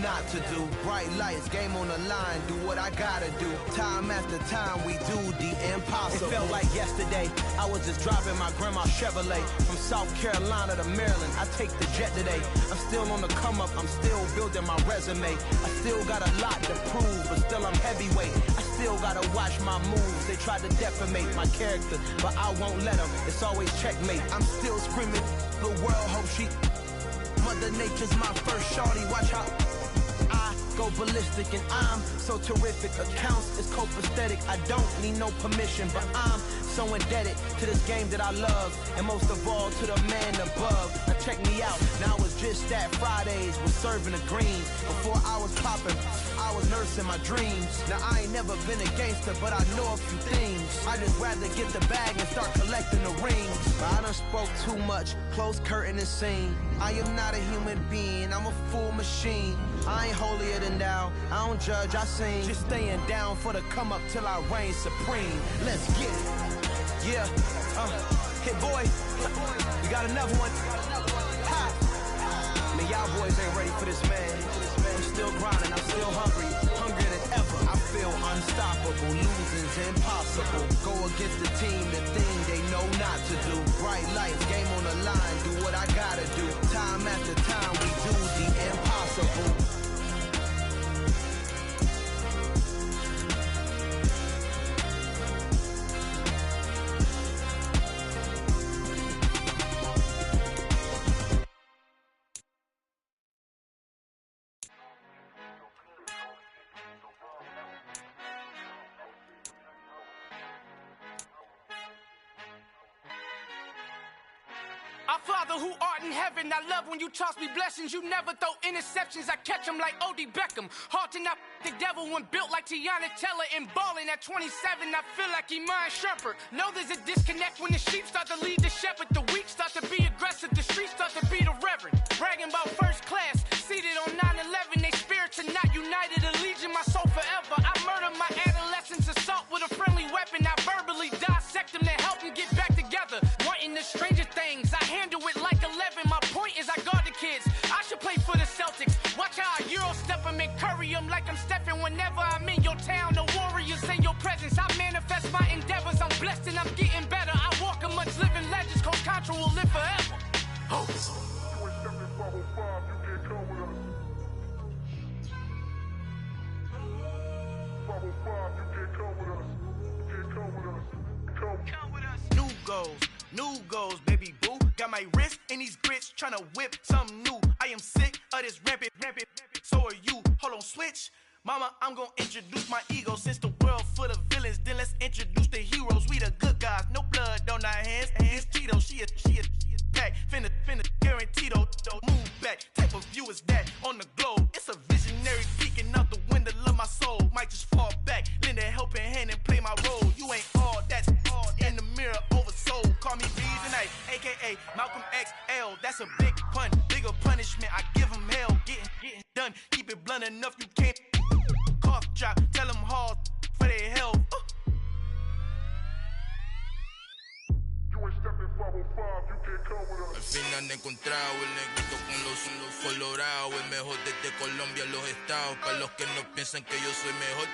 not to do. Bright lights, game on the line, do what I gotta do. Time after time, we do the impossible. It felt like yesterday, I was just driving my grandma's Chevrolet from South Carolina to Maryland. I take the jet today. I'm still on the come up, I'm still building my resume. I still got a lot to prove, but still I'm heavyweight. I still gotta watch my moves. They tried to defamate my character, but I won't let them. It's always checkmate. I'm still screaming, the world hope she. Mother Nature's my first shorty. Watch how I go ballistic, and I'm so terrific. Accounts is copacetic. I don't need no permission, but I'm so indebted to this game that I love, and most of all to the man above. Now check me out. Now it's just that Fridays was serving the greens. Before I was popping, I was nursing my dreams. Now I ain't never been a gangster, but I know a few things. I just rather get the bag and start collecting the rings. But I done spoke too much. Close curtain and scene. I am not a human being. I'm a full machine. I ain't holier than thou. I don't judge, I sing. Just staying down for the come up till I reign supreme. Let's get it. Yeah. Hit boy. We got another one. Ha. Man, y'all boys ain't ready for this, man. I'm still grinding. I'm still hungry. Hungrier than ever. I feel unstoppable. Losing's impossible. Go against the team, the thing they know not to do. Bright lights, game on the line. Do what I gotta do. Time after time, we do the impossible. Our Father who art in heaven, I love when you toss me blessings. You never throw interceptions, I catch them like O.D. Beckham. Hard to knock the devil when built like Tiana Teller. And balling at 27, I feel like Iman Shumpert. Know there's a disconnect when the sheep start to lead the shepherd. The weak start to be aggressive, the streets start to be the reverend. Bragging about first class, seated on 9/11. They spirits are not united, a legion, my soul forever. I murder my adolescence, assault with a friendly weapon. I verbally dissect them to help them get back together. Wanting the stranger things, I handle it like 11. My point is I guard the kids. I should play for the Celtics. Watch how I Euro step them and curry them like I'm Stephen. Whenever I'm in your town, the Warriors in your presence. I manifest my endeavors. I'm blessed and I'm getting better. I walk amongst living legends. Coach Contra will live forever. Oh. New goals, baby boo. Got my wrist in these grits, tryna whip something new. I am sick of this rampant. So are you. Hold on, switch. Mama, I'm gonna introduce my ego. Since the world full of villains, then let's introduce the heroes. We the good guys, no blood on our hands. It's Cheeto, she is pack. Finna, guaranteed, move back. Type of view is that on the globe? It's a visionary peeking out the window of my soul. Might just fall back, lend a helping hand and play my role. You ain't all that's all in the mirror oversold. Call me Reason, aka Malcolm XL. That's a big pun, bigger punishment. I give him hell, getting done. Keep it blunt enough, you can't cough drop. Tell them hard for their health. Al fin han encontrado el negrito con los colorados, el mejor desde Colombia a los estados. Para los que no piensan que yo soy mejor,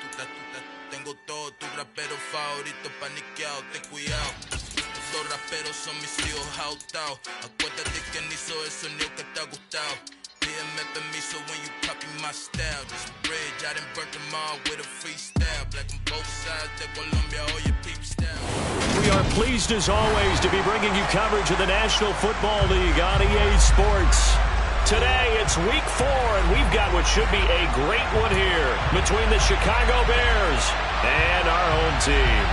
tengo todo, tus raperos favoritos paniqueados, ten cuidado. Estos raperos son mis hijos adoptados. Acuérdate quién hizo el sonido que te ha gustado. Pídeme permiso when you copy my style. This bridge, I done burnt them all with a freestyle. Black on both sides de Colombia, all your peep style. We are pleased as always to be bringing you coverage of the National Football League on EA Sports. Today it's week 4 and we've got what should be a great one here between the Chicago Bears and our home team.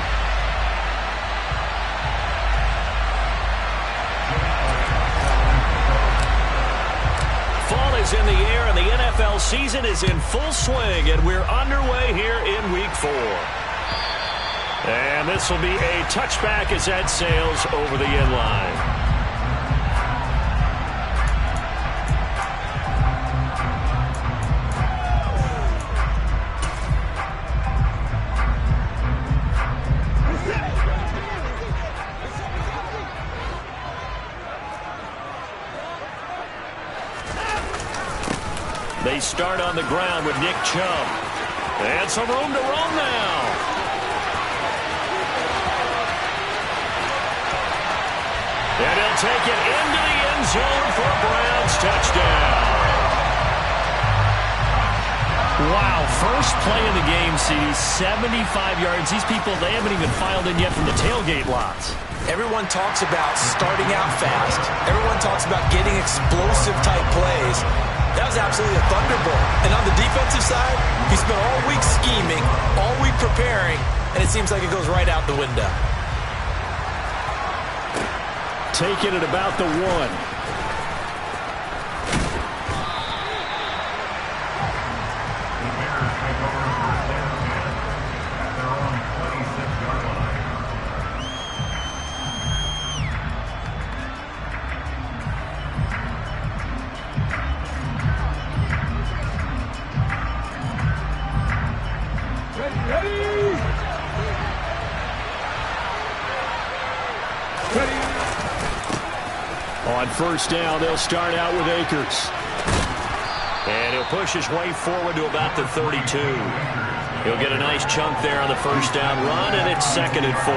Fall is in the air and the NFL season is in full swing, and we're underway here in week 4. And this will be a touchback as that sails over the end line. They start on the ground with Nick Chubb. And some room to roam now. And he'll take it into the end zone for a Browns touchdown. Wow, first play of the game, CD, 75 yards. These people, they haven't even filed in yet from the tailgate lots. Everyone talks about starting out fast. Everyone talks about getting explosive-type plays. That was absolutely a thunderbolt. And on the defensive side, he spent all week scheming, all week preparing, and it seems like it goes right out the window. Take it at about the 1. On first down, they'll start out with Akers. And he'll push his way forward to about the 32. He'll get a nice chunk there on the first down run, and it's 2nd and 4.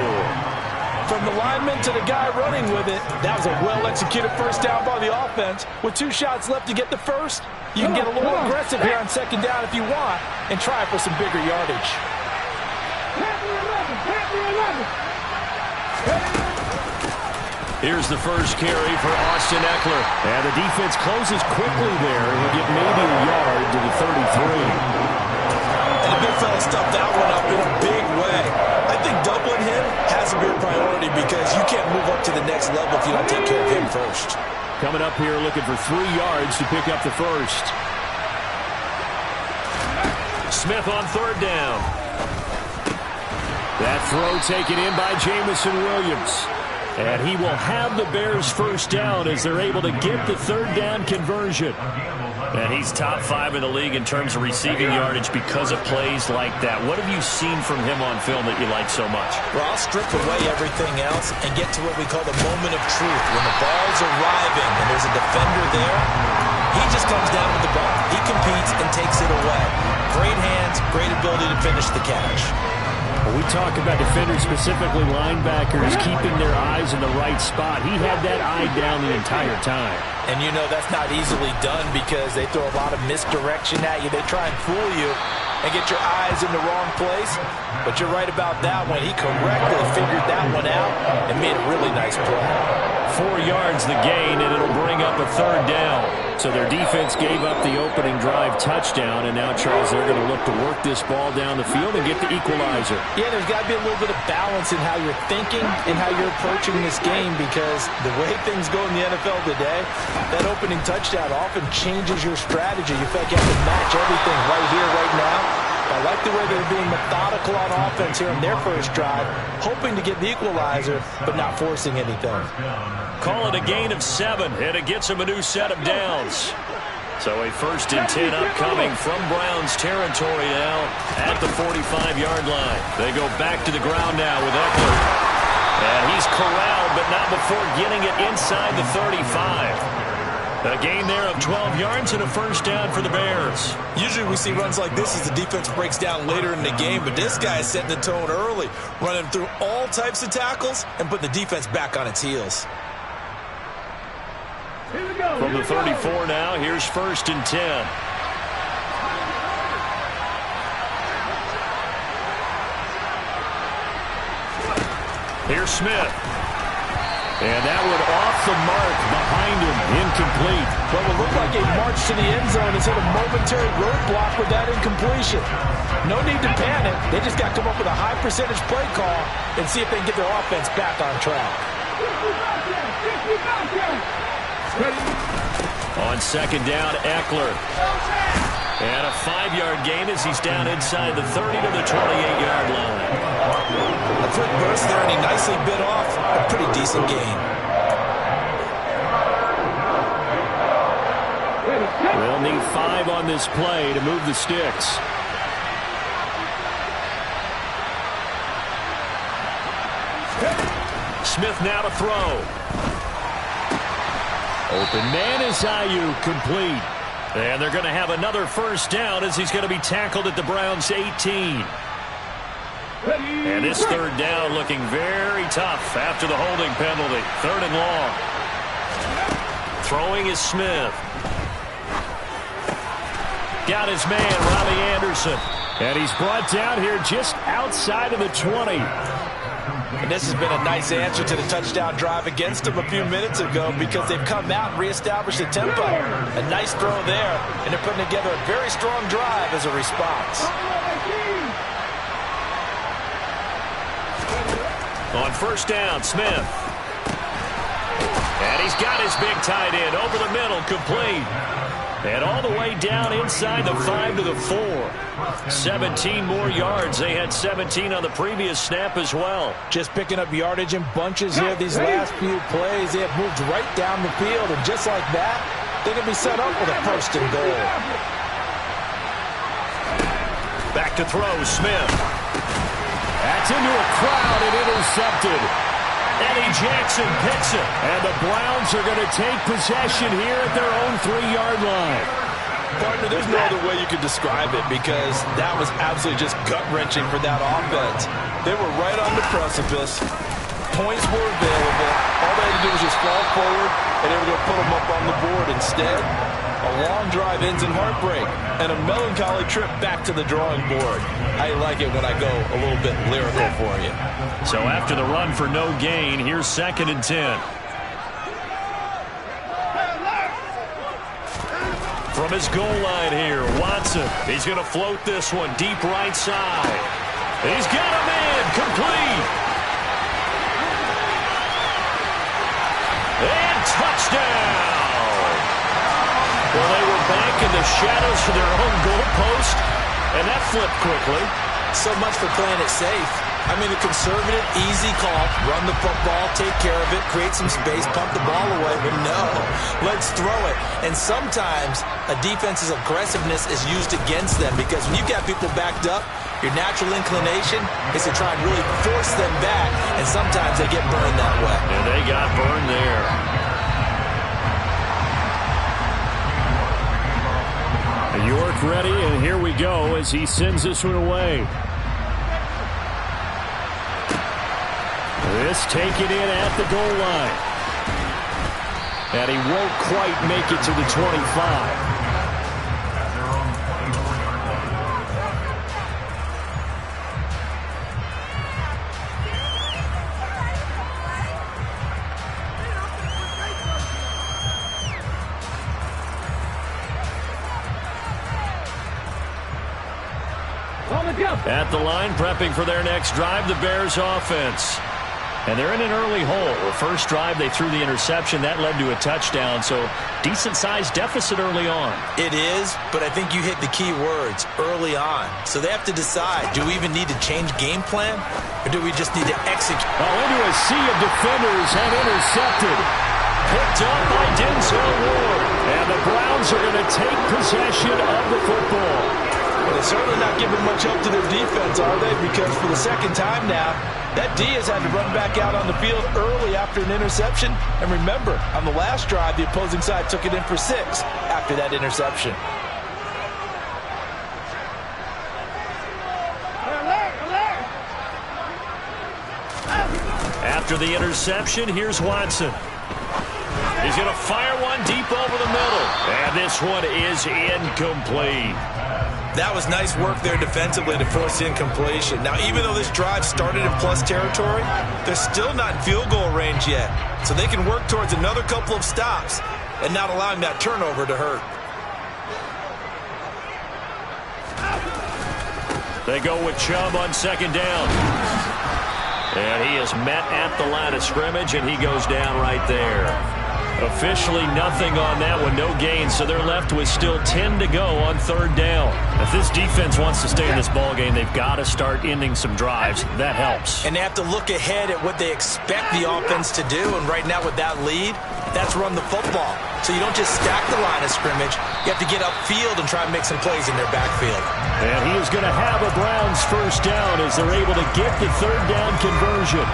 From the lineman to the guy running with it, that was a well-executed first down by the offense. With 2 shots left to get the first, you can get a little aggressive here on 2nd down if you want and try for some bigger yardage. Here's the first carry for Austin Eckler. And the defense closes quickly there. He'll get maybe a yard to the 33. And the big fella stuffed that one up in a big way. I think doubling him has to be a priority because you can't move up to the next level if you don't take care of him first. Coming up here looking for 3 yards to pick up the first. Smith on 3rd down. That throw taken in by Jameson Williams. And he will have the Bears first down as they're able to get the 3rd down conversion. And he's top 5 in the league in terms of receiving yardage because of plays like that. What have you seen from him on film that you like so much? Well, I'll strip away everything else and get to what we call the moment of truth. When the ball's arriving and there's a defender there, he just comes down with the ball. He competes and takes it away. Great hands, great ability to finish the catch. We talk about defenders, specifically linebackers, keeping their eyes in the right spot. He had that eye down the entire time. And you know that's not easily done because they throw a lot of misdirection at you. They try and fool you and get your eyes in the wrong place. But you're right about that one. He correctly figured that one out and made a really nice play. 4 yards the gain, and it'll bring up a 3rd down. So their defense gave up the opening drive touchdown, and now, Charles, they're going to look to work this ball down the field and get the equalizer. Yeah, there's got to be a little bit of balance in how you're thinking and how you're approaching this game because the way things go in the NFL today, that opening touchdown often changes your strategy. You feel like you have to match everything right here, right now. I like the way they're being methodical on offense here in their first drive, hoping to get the equalizer, but not forcing anything. Call it a gain of 7, and it gets them a new set of downs. So a 1st and 10 upcoming from Browns territory now at the 45-yard line. They go back to the ground now with Eckler. And he's corralled, but not before getting it inside the 35. A gain there of 12 yards and a first down for the Bears. Usually we see runs like this as the defense breaks down later in the game, but this guy is setting the tone early, running through all types of tackles and putting the defense back on its heels. From the 34 now, here's 1st and 10. Here's Smith. And that one off the mark behind him, incomplete. What would look like a march to the end zone has hit a momentary roadblock with that incompletion. No need to panic. They just got to come up with a high percentage play call and see if they can get their offense back on track. On 2nd down, Eckler. And a 5-yard gain as he's down inside the 30 to the 28-yard line. A quick burst there, and he nicely bit off a pretty decent gain. They'll need 5 on this play to move the sticks. Smith now to throw. Open man is Ayuk, complete. And they're going to have another first down as he's going to be tackled at the Browns' 18. And this third down looking very tough after the holding penalty. 3rd and long. Throwing is Smith. Got his man, Robbie Anderson. And he's brought down here just outside of the 20. And this has been a nice answer to the touchdown drive against them a few minutes ago because they've come out and reestablished the tempo. A nice throw there, and they're putting together a very strong drive as a response. On first down, Smith. And he's got his big tight end over the middle, complete. And all the way down inside the 5 to the 4. 17 more yards. They had 17 on the previous snap as well. Just picking up yardage in bunches here these last few plays. They have moved right down the field, and just like that, they can be set up with a 1st and goal. Back to throw, Smith. That's into a crowd and intercepted. Eddie Jackson picks it. And the Browns are going to take possession here at their own 3-yard line. Partner, there's no other way you could describe it because that was absolutely just gut-wrenching for that offense. They were right on the precipice. Points were available. All they had to do was just fall forward, and they were going to put them up on the board. Instead, a long drive ends in heartbreak and a melancholy trip back to the drawing board. I like it when I go a little bit lyrical for you. So after the run for no gain, here's 2nd and 10. From his goal line here, Watson. He's going to float this one deep right side. He's got a man, complete. And touchdown. Well, they were back in the shadows for their own goalpost, and that flipped quickly. So much for playing it safe. I mean, a conservative, easy call, run the football, take care of it, create some space, pump the ball away. But no, let's throw it. And sometimes a defense's aggressiveness is used against them because when you've got people backed up, your natural inclination is to try and really force them back, and sometimes they get burned that way. And they got burned there. York ready, and here we go as he sends this one away. This taken in at the goal line. And he won't quite make it to the 25. At the line, prepping for their next drive, the Bears offense. And they're in an early hole. The first drive, they threw the interception. That led to a touchdown, so decent-sized deficit early on. It is, but I think you hit the key words, early on. So they have to decide, do we even need to change game plan, or do we just need to execute? Oh, into a sea of defenders and intercepted. Picked up by Denzel Ward. And the Browns are going to take possession of the football. Well, they're certainly not giving much help to their defense, are they? Because for the second time now, that D has had to run back out on the field early after an interception. And remember, on the last drive, the opposing side took it in for 6 after that interception. After the interception, here's Watson. He's going to fire one deep over the middle. And this one is incomplete. That was nice work there defensively to force incompletion. Now, even though this drive started in plus territory, they're still not in field goal range yet. So they can work towards another couple of stops and not allowing that turnover to hurt. They go with Chubb on second down. And he is met at the line of scrimmage, and he goes down right there. Officially nothing on that one, no gain, so they're left with still 10 to go on third down. If this defense wants to stay in this ballgame, they've got to start ending some drives. That helps. And they have to look ahead at what they expect the offense to do, and right now with that lead, that's run the football. So you don't just stack the line of scrimmage. You have to get upfield and try and make some plays in their backfield. And he is going to have a Browns first down as they're able to get the third down conversion.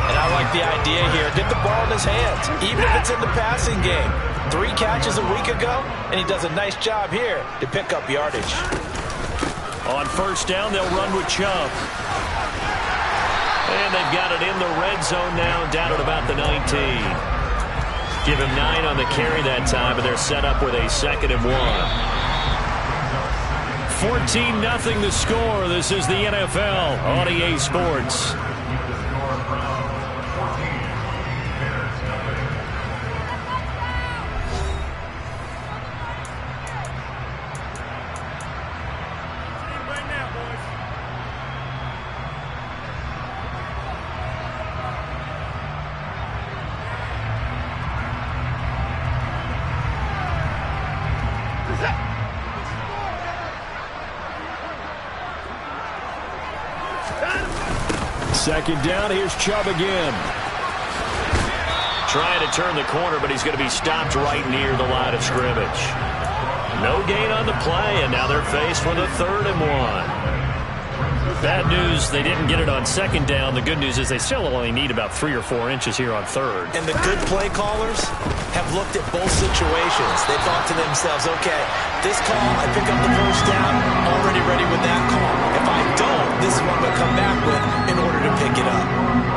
And I like the idea here. Get the ball in his hands, even if it's in the passing game. 3 catches a week ago, and he does a nice job here to pick up yardage. On first down, they'll run with Chubb. And they've got it in the red zone now, down at about the 19. Give him 9 on the carry that time, and they're set up with a 2nd and 1. 14-0 the score. This is the NFL on EA Sports. Second down, here's Chubb again. Trying to turn the corner, but he's going to be stopped right near the line of scrimmage. No gain on the play, and now they're faced with a 3rd and 1. Bad news, they didn't get it on 2nd down. The good news is they still only need about 3 or 4 inches here on 3rd. And the good play callers have looked at both situations. They thought to themselves, okay, this call, I pick up the first down, already ready with that call. If I don't, this is what I'm going to come back with in order to pick it up.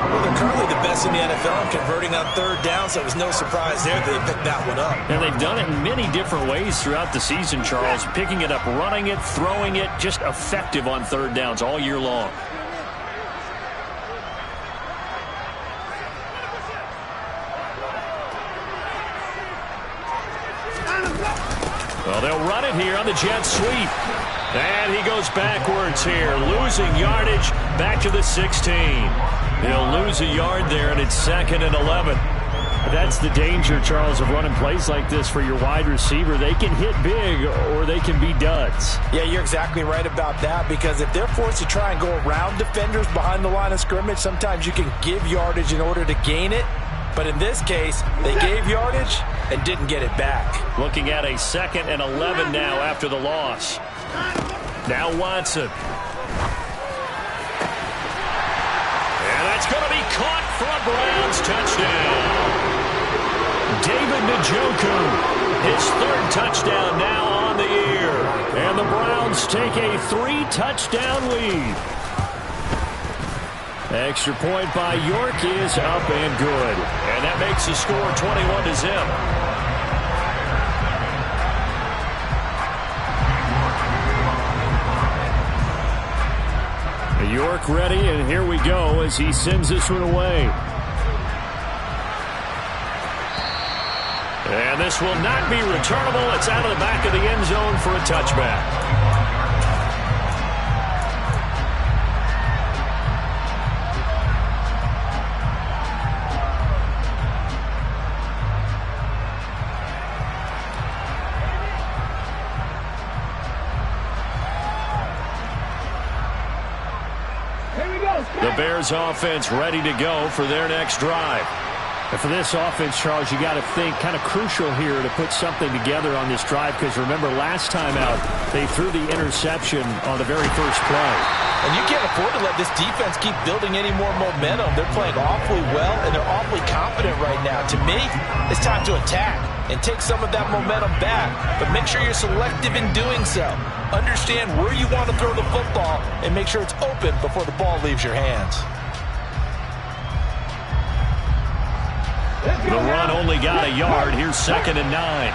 Well, they're currently the best in the NFL in converting on 3rd down, so it was no surprise there that they picked that one up. And they've done it in many different ways throughout the season, Charles. Picking it up, running it, throwing it, just effective on 3rd downs all year long. Well, they'll run it here on the jet sweep. And he goes backwards here, losing yardage back to the 16. He'll lose a yard there, and it's 2nd and 11. That's the danger, Charles, of running plays like this for your wide receiver. They can hit big or they can be duds. Yeah, you're exactly right about that, because if they're forced to try and go around defenders behind the line of scrimmage, sometimes you can give yardage in order to gain it. But in this case, they gave yardage and didn't get it back. Looking at a 2nd and 11 now after the loss. Now Watson. And that's going to be caught for a Browns touchdown. David Njoku, his 3rd touchdown now on the year. And the Browns take a 3-touchdown lead. Extra point by York is up and good. And that makes the score 21-0. York ready, and here we go as he sends this one away. And this will not be returnable. It's out of the back of the end zone for a touchback. The Bears offense ready to go for their next drive. And for this offense, Charles, you got to think kind of crucial here to put something together on this drive, because remember last time out they threw the interception on the very first play. And you can't afford to let this defense keep building any more momentum. They're playing awfully well, and they're awfully confident right now. To me, it's time to attack and take some of that momentum back, but make sure you're selective in doing so. Understand where you want to throw the football and make sure it's open before the ball leaves your hands. The run only got a yard. Here's 2nd and 9.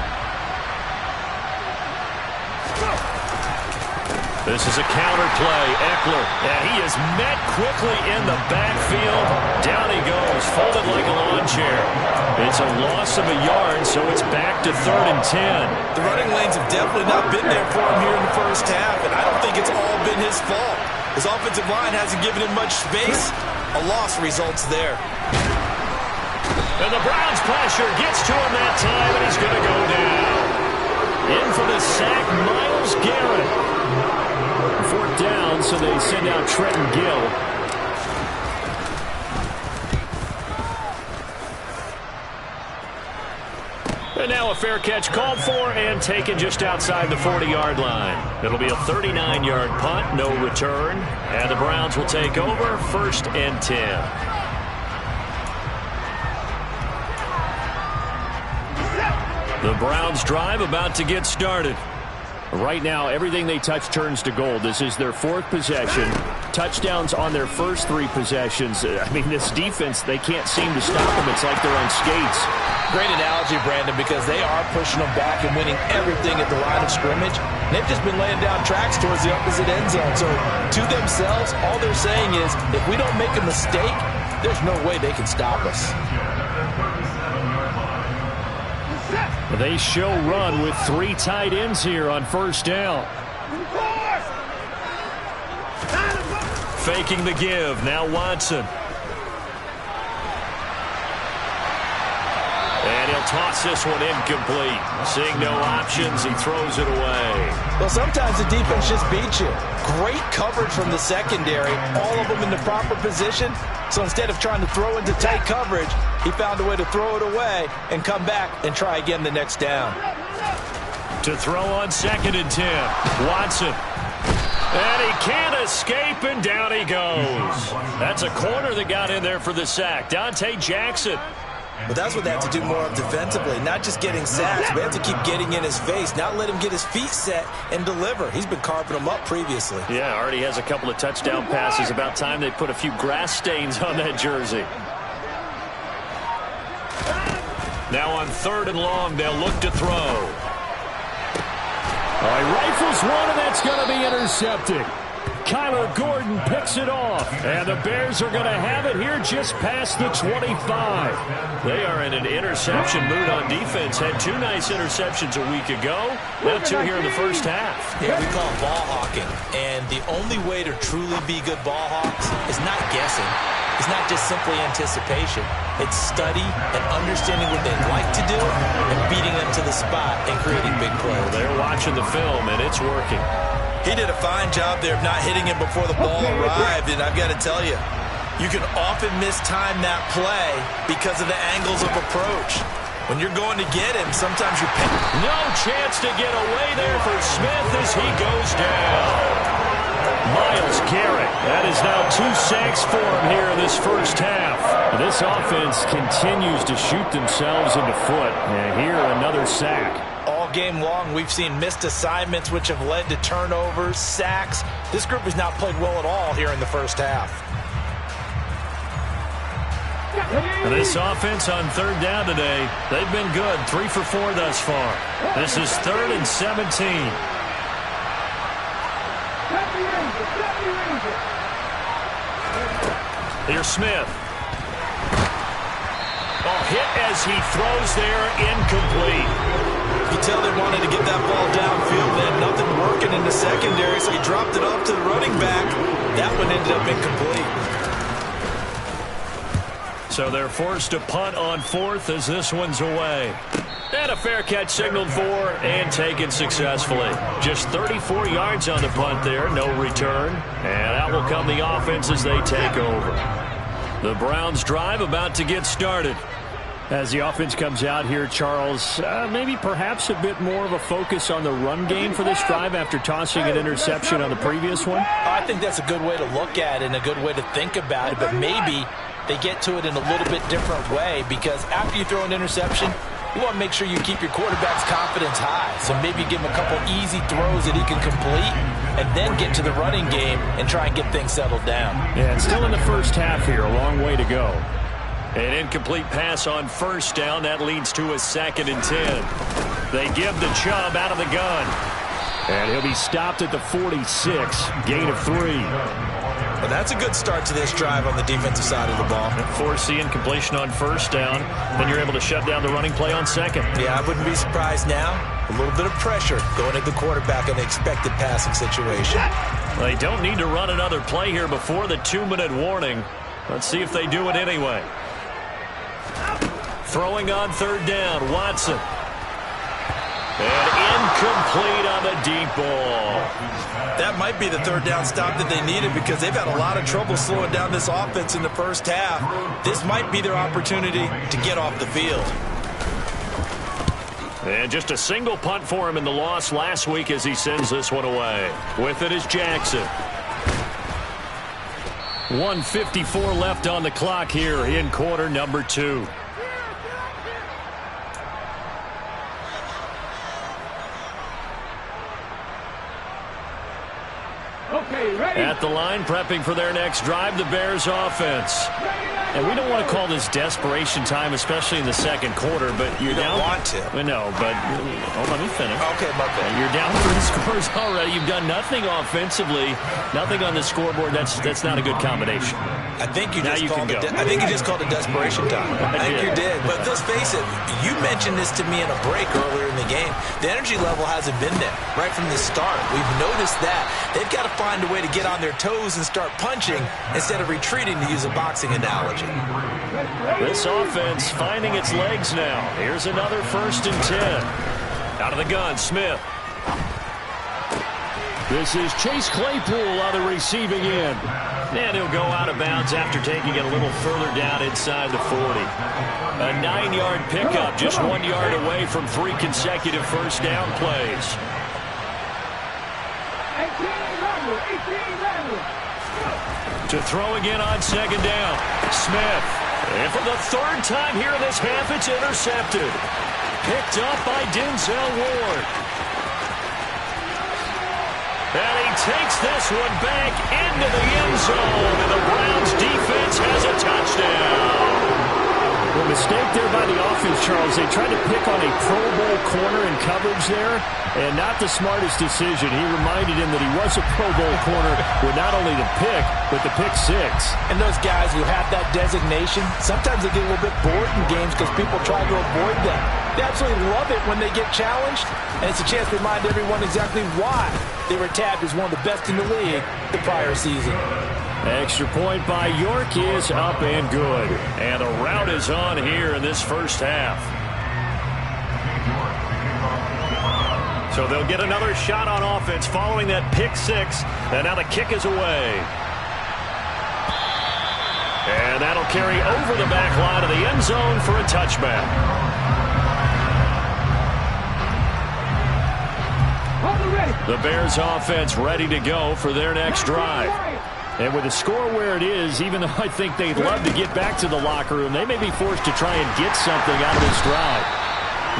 This is a counter play. Eckler, and he is met quickly in the backfield. Down he goes, folded like a lawn chair. It's a loss of a yard, so it's back to 3rd and 10. The running lanes have definitely not been there for him here in the first half, and I don't think it's all been his fault. His offensive line hasn't given him much space. A loss results there. And the Browns pressure gets to him that time, and he's going to go down. In for the sack, Myles Garrett. 4th down, so they send out Trenton Gill. And now a fair catch called for and taken just outside the 40-yard line. It'll be a 39-yard punt, no return. And the Browns will take over 1st and 10. The Browns drive about to get started. Right now, everything they touch turns to gold. This is their 4th possession. Touchdowns on their first 3 possessions. I mean, this defense, they can't seem to stop them. It's like they're on skates. Great analogy, Brandon, because they are pushing them back and winning everything at the line of scrimmage. They've just been laying down tracks towards the opposite end zone. So to themselves, all they're saying is, if we don't make a mistake, there's no way they can stop us. They show run with 3 tight ends here on first down. Faking the give. Now Watson. And he'll toss this one incomplete. Seeing no options, he throws it away. Well, sometimes the defense just beats you. Great coverage from the secondary. All of them in the proper position. So instead of trying to throw into tight coverage, he found a way to throw it away and come back and try again the next down. To throw on 2nd and 10. Watson. And he can't escape, and down he goes. That's a corner that got in there for the sack. Dante Jackson. But that's what they have to do more of defensively, not just getting sacks. We have to keep getting in his face, not let him get his feet set and deliver. He's been carving them up previously. Yeah, already has a couple of touchdown passes. About time they put a few grass stains on that jersey. Now on 3rd and long, they'll look to throw. All right, rifles one, and that's going to be intercepted. Kyler Gordon picks it off, and the Bears are going to have it here just past the 25. They are in an interception mood on defense. Had 2 nice interceptions a week ago. Now 2 here in the first half. Yeah, we call it ball hawking, and the only way to truly be good ball hawks is not guessing. It's not just simply anticipation. It's study and understanding what they'd like to do and beating them to the spot and creating big plays. Well, they're watching the film, and it's working. He did a fine job there of not hitting him before the ball arrived, and I've got to tell you, you can often mistime that play because of the angles of approach. When you're going to get him, sometimes you're no chance to get away there for Smith as he goes down. Myles Garrett. That is now 2 sacks for him here in this first half. This offense continues to shoot themselves in the foot. And here, another sack. All game long, we've seen missed assignments, which have led to turnovers, sacks. This group has not played well at all here in the first half. This offense on 3rd down today, they've been good. 3 for 4 thus far. This is 3rd and 17. Here's Smith. Oh, hit as he throws there, incomplete. You tell they wanted to get that ball downfield. They had nothing working in the secondary, so he dropped it off to the running back. That one ended up incomplete. So they're forced to punt on 4th as this one's away. And a fair catch signaled for and taken successfully. Just 34 yards on the punt there, no return. And out will come the offense as they take over. The Browns drive about to get started. As the offense comes out here, Charles, maybe perhaps a bit more of a focus on the run game for this drive after tossing an interception on the previous one? I think that's a good way to look at it and a good way to think about it, but maybe they get to it in a little bit different way because after you throw an interception, you want to make sure you keep your quarterback's confidence high. So maybe give him a couple easy throws that he can complete and then get to the running game and try and get things settled down. Yeah, and still in the first half here, a long way to go. An incomplete pass on 1st down. That leads to a 2nd and 10. They give the Chubb out of the gun. And he'll be stopped at the 46. Gain of 3. Well, that's a good start to this drive on the defensive side of the ball. Force the incompletion on 1st down. Then you're able to shut down the running play on 2nd. Yeah, I wouldn't be surprised now. A little bit of pressure going at the quarterback in the expected passing situation. They don't need to run another play here before the 2-minute warning. Let's see if they do it anyway. Throwing on 3rd down, Watson. And incomplete on the deep ball. That might be the 3rd down stop that they needed because they've had a lot of trouble slowing down this offense in the first half. This might be their opportunity to get off the field. And just a single punt for him in the loss last week as he sends this one away. With it is Jackson. 1:54 left on the clock here in quarter number 2. At the line, prepping for their next drive, the Bears offense. And we don't want to call this desperation time, especially in the second quarter, but you're down. You don't want to. No, but let me finish. Okay, my bad. You're down 3 scores already. You've done nothing offensively, nothing on the scoreboard. That's not a good combination. I think you just called it desperation time. I think you did. But let's face it, you mentioned this to me in a break earlier in the game. The energy level hasn't been there right from the start. We've noticed that. They've got to find a way to get on their toes and start punching instead of retreating, to use a boxing analogy. This offense finding its legs now. Here's another 1st and 10. Out of the gun, Smith. This is Chase Claypool on the receiving end. And he'll go out of bounds after taking it a little further down inside the 40. A 9-yard pickup, just 1 yard away from 3 consecutive first down plays. To throw again on 2nd down. Smith. And for the 3rd time here in this half, it's intercepted. Picked up by Denzel Ward. And he takes this one back into the end zone, and the Browns defense has a touchdown. The mistake there by the offense, Charles. They tried to pick on a Pro Bowl corner in coverage there, and not the smartest decision. He reminded him that he was a Pro Bowl corner with not only the pick, but the pick 6. And those guys who have that designation, sometimes they get a little bit bored in games because people try to avoid them. They absolutely love it when they get challenged, and it's a chance to remind everyone exactly why they were tabbed as one of the best in the league the prior season. Extra point by York is up and good. And the rout is on here in this first half. So they'll get another shot on offense following that pick 6. And now the kick is away. And that'll carry over the back line of the end zone for a touchback. The Bears offense ready to go for their next drive. And with the score where it is, even though I think they'd love to get back to the locker room, they may be forced to try and get something out of this drive.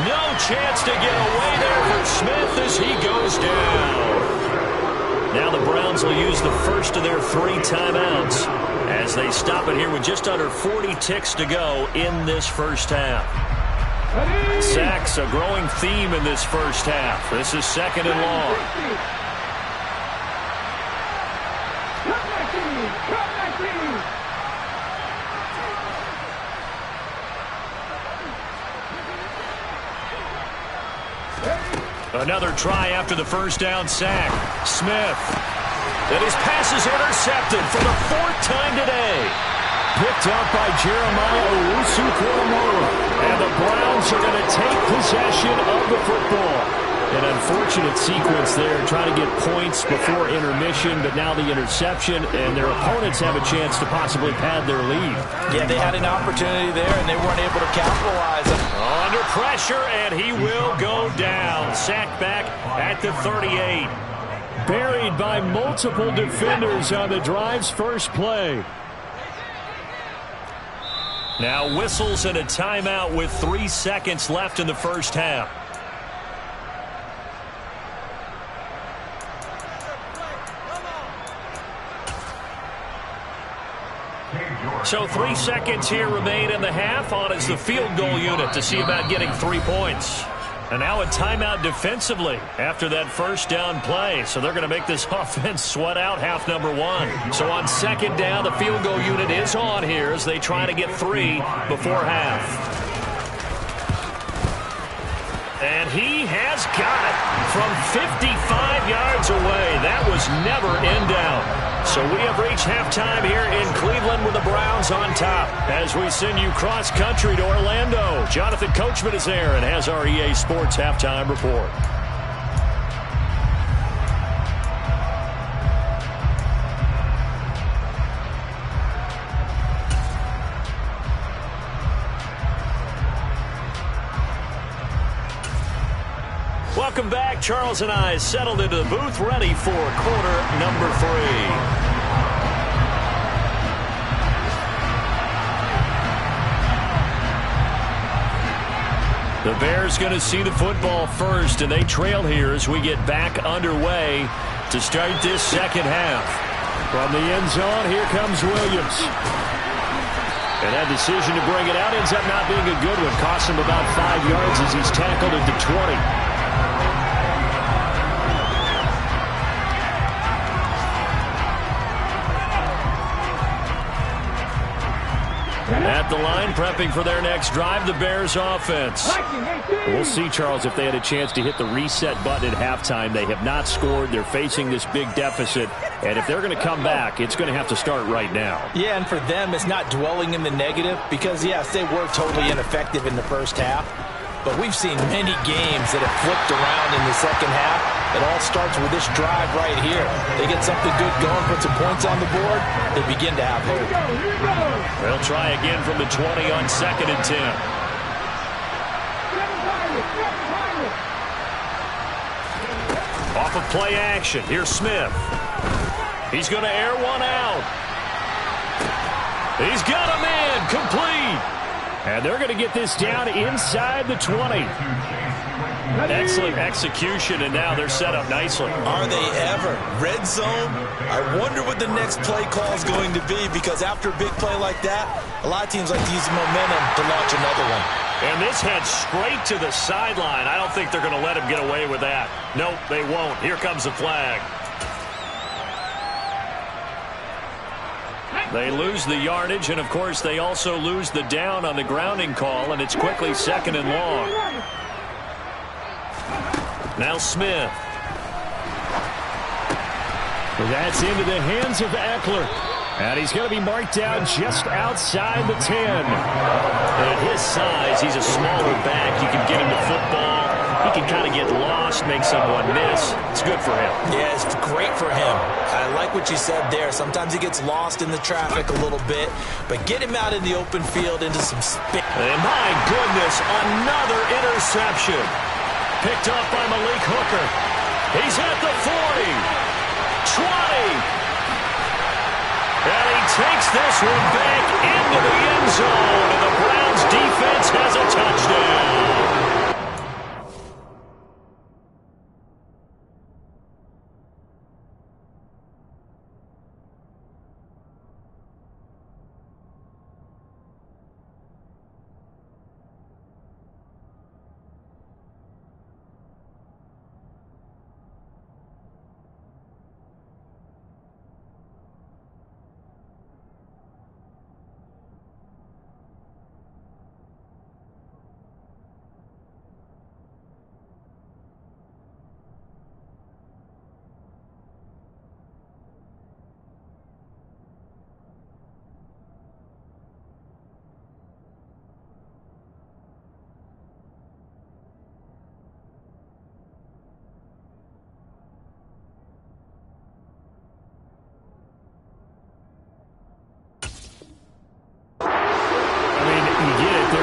No chance to get away there for Smith as he goes down. Now the Browns will use the first of their 3 timeouts as they stop it here with just under 40 ticks to go in this first half. Sacks, a growing theme in this first half. This is 2nd and long. Another try after the first down sack. Smith. And his pass is intercepted for the 4th time today. Picked up by Jeremiah Owusu-Koramoah. And the Browns are going to take possession of the football. An unfortunate sequence there, trying to get points before intermission, but now the interception, and their opponents have a chance to possibly pad their lead. Yeah, they had an opportunity there, and they weren't able to capitalize. Under pressure, and he will go down. Sacked back at the 38. Buried by multiple defenders on the drive's first play. Now whistles and a timeout with 3 seconds left in the first half. So 3 seconds here remain in the half. On is the field goal unit to see about getting 3 points. And now a timeout defensively after that first down play. So they're going to make this offense sweat out half number 1. So on 2nd down, the field goal unit is on here as they try to get 3 before half. And he has got it from 55 yards away. That was never in doubt. So we have reached halftime here in Cleveland with the Browns on top. As we send you cross-country to Orlando, Jonathan Coachman is there and has our EA Sports Halftime Report. Welcome back. Charles and I settled into the booth, ready for quarter number 3. The Bears going to see the football first, and they trail here as we get back underway to start this second half. From the end zone, here comes Williams. And that decision to bring it out ends up not being a good one. Costs him about 5 yards as he's tackled at the 20. At the line, prepping for their next drive, the Bears offense. We'll see, Charles, if they had a chance to hit the reset button at halftime. They have not scored. They're facing this big deficit. And if they're going to come back, it's going to have to start right now. Yeah, and for them, it's not dwelling in the negative because, yes, they were totally ineffective in the first half. But we've seen many games that have flipped around in the second half. It all starts with this drive right here. They get something good going, put some points on the board, they begin to have hope. They'll try again from the 20 on 2nd and 10. Off of play action, here's Smith. He's going to air one out. He's got a man, complete. And they're going to get this down inside the 20. Excellent execution, and now they're set up nicely. Are they ever? Red zone? I wonder what the next play call is going to be, because after a big play like that, a lot of teams like to use momentum to launch another one. And this heads straight to the sideline. I don't think they're going to let him get away with that. Nope, they won't. Here comes the flag. They lose the yardage, and, of course, they also lose the down on the grounding call, and it's quickly 2nd and long. Now Smith. That's into the hands of Eckler. And he's going to be marked down just outside the 10. And at his size, he's a smaller back. You can get him to football. He can kind of get lost, make someone miss. It's good for him. Yeah, it's great for him. I like what you said there. Sometimes he gets lost in the traffic a little bit, but get him out in the open field into some space. And my goodness, another interception. Picked up by Malik Hooker. He's at the 40. 20. And he takes this one back into the end zone. And the Browns defense has a touchdown.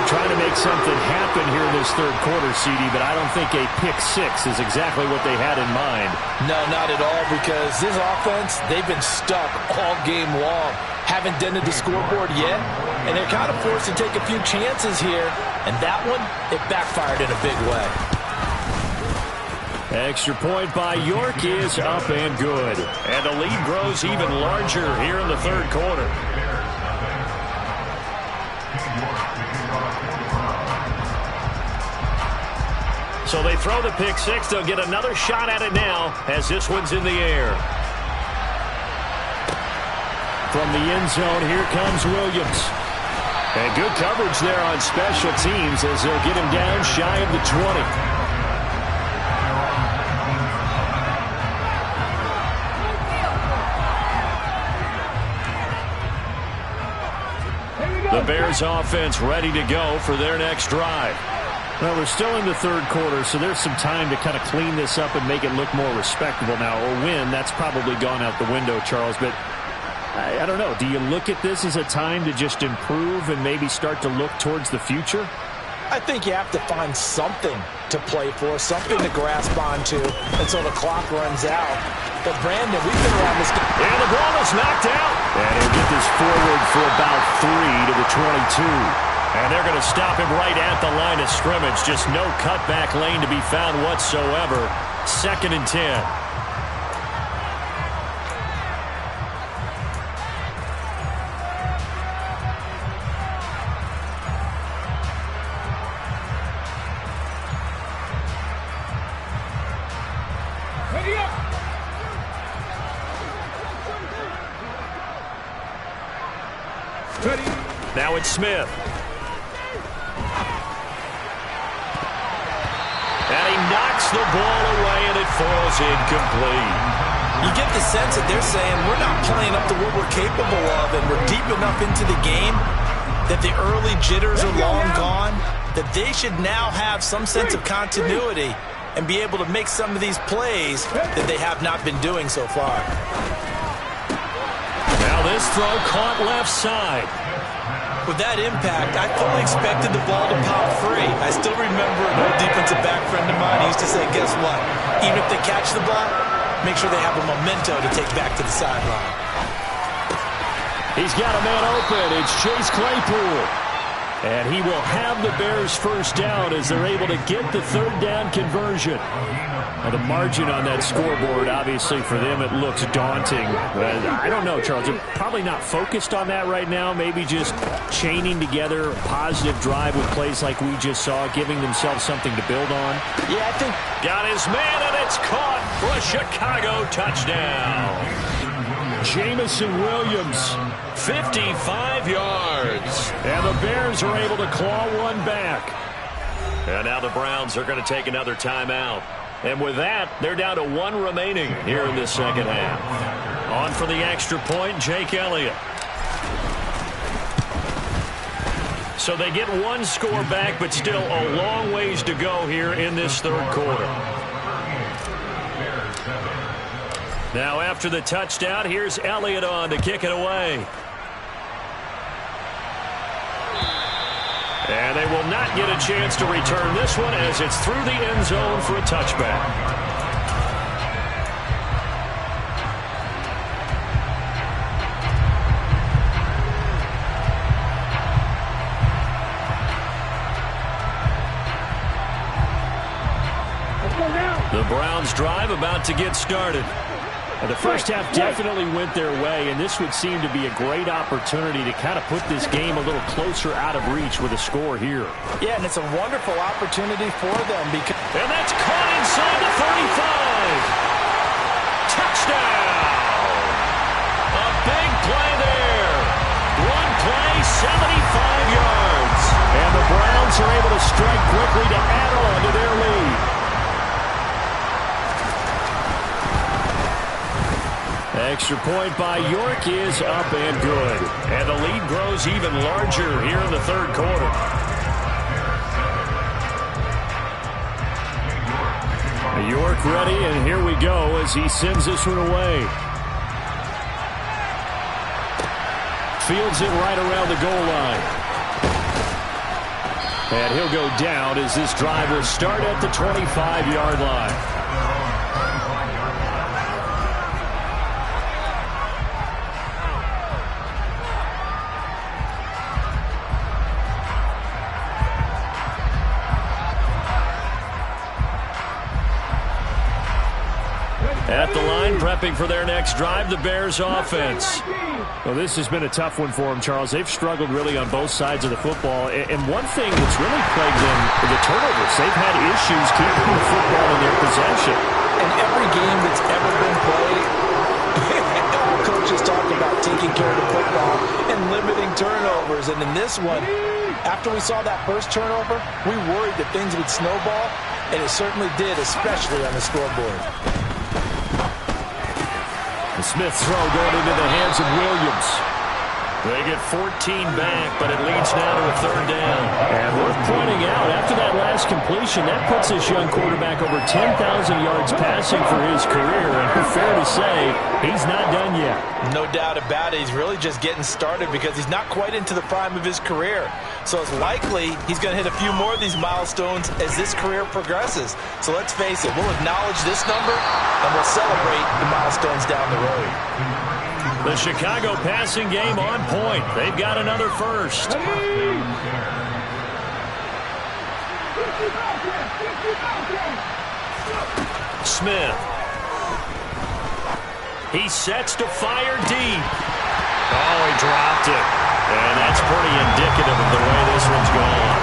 Trying to make something happen here in this third quarter, CD, but I don't think a pick six is exactly what they had in mind. No, not at all, because this offense, they've been stuck all game long. Haven't dented the scoreboard yet, and they're kind of forced to take a few chances here, and that one, it backfired in a big way. Extra point by York is up and good. And the lead grows even larger here in the third quarter. So they throw the pick six. They'll get another shot at it now as this one's in the air. From the end zone, here comes Williams. And good coverage there on special teams as they'll get him down shy of the 20. The Bears offense ready to go for their next drive. Well, we're still in the third quarter, so there's some time to kind of clean this up and make it look more respectable now. Or win, that's probably gone out the window, Charles. But I don't know. Do you look at this as a time to just improve and maybe start to look towards the future? I think you have to find something to play for, something to grasp onto until the clock runs out. But, Brandon, we've been around this game. And the ball is knocked out. And he'll get this forward for about 3 to the 22. And they're going to stop him right at the line of scrimmage. Just no cutback lane to be found whatsoever. 2nd and 10. Now it's Smith. And he knocks the ball away, and it falls incomplete. You get the sense that they're saying we're not playing up to what we're capable of, and we're deep enough into the game that the early jitters are long gone, that they should now have some sense of continuity and be able to make some of these plays that they have not been doing so far. Now this throw caught left side. With that impact, I fully expected the ball to pop free. I still remember an old defensive back friend of mine used to say, guess what? Even if they catch the ball, make sure they have a memento to take back to the sideline. He's got a man open. It's Chase Claypool. And he will have the Bears first down as they're able to get the third down conversion. Now the margin on that scoreboard, obviously for them, it looks daunting. But I don't know, Charles. They're probably not focused on that right now. Maybe just chaining together a positive drive with plays like we just saw, giving themselves something to build on. Yeah, I think. Got his man, and it's caught for a Chicago touchdown. Jamison Williams, 55 yards. And the Bears are able to claw one back. And now the Browns are going to take another timeout. And with that, they're down to one remaining here in the second half. On for the extra point, Jake Elliott. So they get one score back, but still a long ways to go here in this third quarter. Now after the touchdown, here's Elliott on to kick it away. And they will not get a chance to return this one as it's through the end zone for a touchback. The Browns drive about to get started. The first half definitely went their way, and this would seem to be a great opportunity to kind of put this game a little closer out of reach with a score here. Yeah, and it's a wonderful opportunity for them because. And that's caught inside the 35. Touchdown! A big play there. One play, 75 yards. And the Browns are able to strike quickly to add on to their lead. Extra point by York is up and good. And the lead grows even larger here in the third quarter. York ready, and here we go as he sends this one away. Fields it right around the goal line. And he'll go down as this drive will start at the 25-yard line. At the line, prepping for their next drive, the Bears offense. Well, this has been a tough one for them, Charles. They've struggled really on both sides of the football. And one thing that's really plagued them is the turnovers. They've had issues keeping the football in their possession. In every game that's ever been played, all coaches talk about taking care of the football and limiting turnovers. And in this one, after we saw that first turnover, we worried that things would snowball, and it certainly did, especially on the scoreboard. The Smith throw going into the hands of Williams. They get 14 back, but it leads now to a third down. And worth pointing out, after that last completion, that puts this young quarterback over 10,000 yards passing for his career. And fair to say, he's not done yet. No doubt about it. He's really just getting started because he's not quite into the prime of his career. So it's likely he's going to hit a few more of these milestones as this career progresses. So let's face it, we'll acknowledge this number and we'll celebrate the milestones down the road. The Chicago passing game on point. They've got another first. Smith. He sets to fire deep. Oh, he dropped it. And that's pretty indicative of the way this one's gone.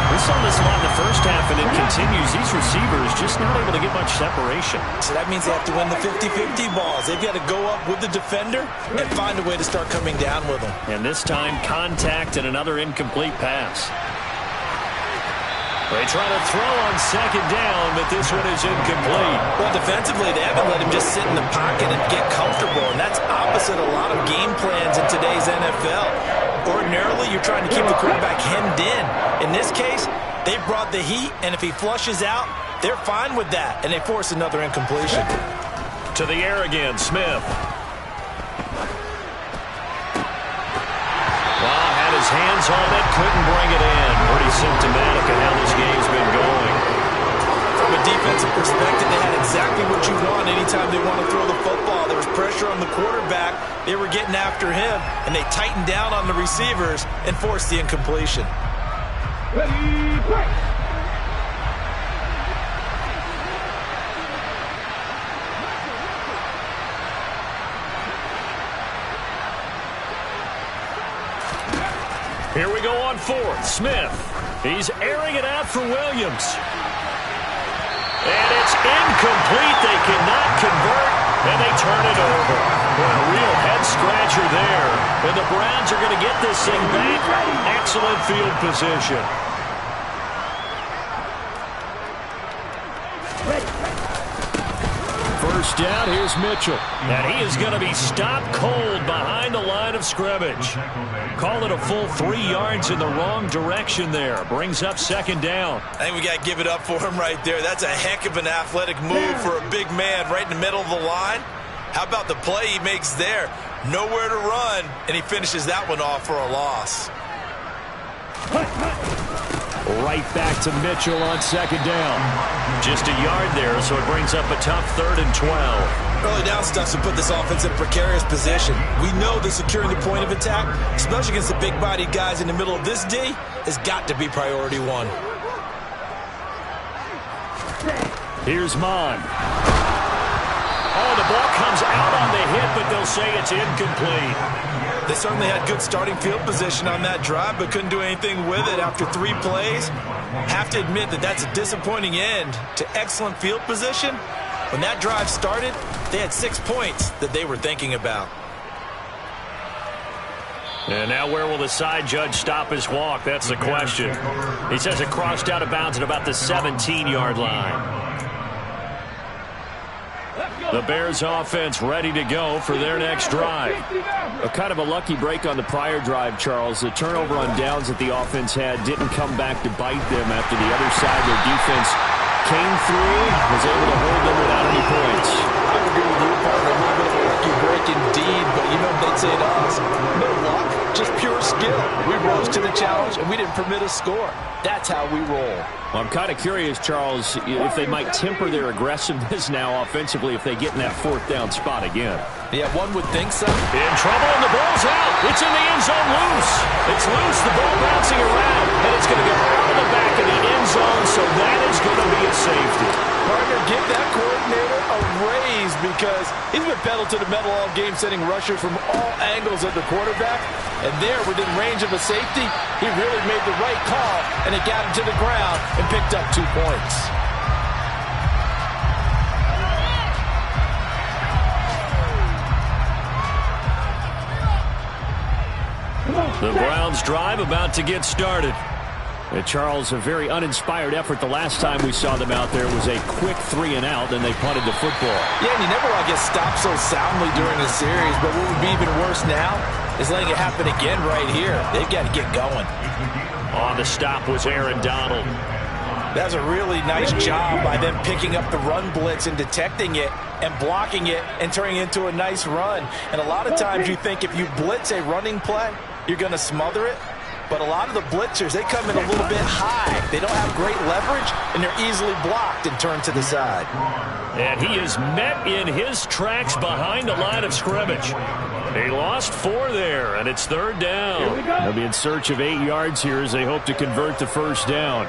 We saw this a lot in the first half, and it continues. These receivers just not able to get much separation. So that means they have to win the 50-50 balls. They've got to go up with the defender and find a way to start coming down with them. And this time, contact and another incomplete pass. They try to throw on second down, but this one is incomplete. Well, defensively, they haven't let him just sit in the pocket and get comfortable, and that's opposite a lot of game plans in today's NFL. Ordinarily, you're trying to keep the quarterback hemmed in. In this case, they brought the heat, and if he flushes out, they're fine with that, and they force another incompletion. To the air again, Smith. His hands on it, couldn't bring it in. Pretty symptomatic of how this game's been going. From a defensive perspective, they had exactly what you want anytime they want to throw the football. There was pressure on the quarterback. They were getting after him, and they tightened down on the receivers and forced the incompletion. Ready, break. Here we go on fourth. Smith. He's airing it out for Williams. And it's incomplete. They cannot convert, and they turn it over. A real head-scratcher there. And the Browns are going to get this thing back. Excellent field position. First down, here's Mitchell. And he is going to be stopped cold behind the line of scrimmage. Call it a full 3 yards in the wrong direction there. Brings up second down. I think we got to give it up for him right there. That's a heck of an athletic move for a big man right in the middle of the line. How about the play he makes there? Nowhere to run, and he finishes that one off for a loss. Right back to Mitchell on second down. Just a yard there, so it brings up a tough 3rd and 12. Early down stuff to put this offense in a precarious position. We know that securing the point of attack, especially against the big-bodied guys in the middle of this D, has got to be priority one. Here's Mon. Oh, the ball comes out on the hit, but they'll say it's incomplete. They certainly had good starting field position on that drive, but couldn't do anything with it after 3 plays. Have to admit that that's a disappointing end to excellent field position. When that drive started, they had 6 points that they were thinking about. And now where will the side judge stop his walk? That's the question. He says it crossed out of bounds at about the 17-yard line. The Bears offense ready to go for their next drive. A kind of a lucky break on the prior drive, Charles. The turnover on downs that the offense had didn't come back to bite them after the other side. Their defense came through, was able to hold them without any points. I would agree with you, partner. A little bit of a lucky break indeed, but you know what they'd say to us? No luck, just pure skill. We rose to the challenge, and we didn't permit a score. That's how we roll. Well, I'm kind of curious, Charles, if they might temper their aggressiveness now offensively if they get in that 4th down spot again. Yeah, one would think so. In trouble, and the ball's out. It's in the end zone loose. It's loose, the ball bouncing around, and it's going to go out of the back of the end zone, so that is going to be a safety. Partner, give that coordinator a raise because he's been pedal to the metal all game, sending rushers from all angles of the quarterback. And there, within range of a safety, he really made the right call, and it got him to the ground and picked up 2 points. The Browns drive about to get started. Charles, a very uninspired effort the last time we saw them out there. It was a quick 3 and out, then they punted the football. Yeah, and you never want to get stopped so soundly during the series, but what would be even worse now is letting it happen again right here. They've got to get going. On the stop was Aaron Donald. That was a really nice job by them picking up the run blitz and detecting it and blocking it and turning it into a nice run. And a lot of times you think if you blitz a running play, you're going to smother it. But a lot of the blitzers, they come in a little bit high. They don't have great leverage, and they're easily blocked and turned to the side. And he is met in his tracks behind the line of scrimmage. He lost 4 there, and it's 3rd down. They'll be in search of 8 yards here as they hope to convert the 1st down.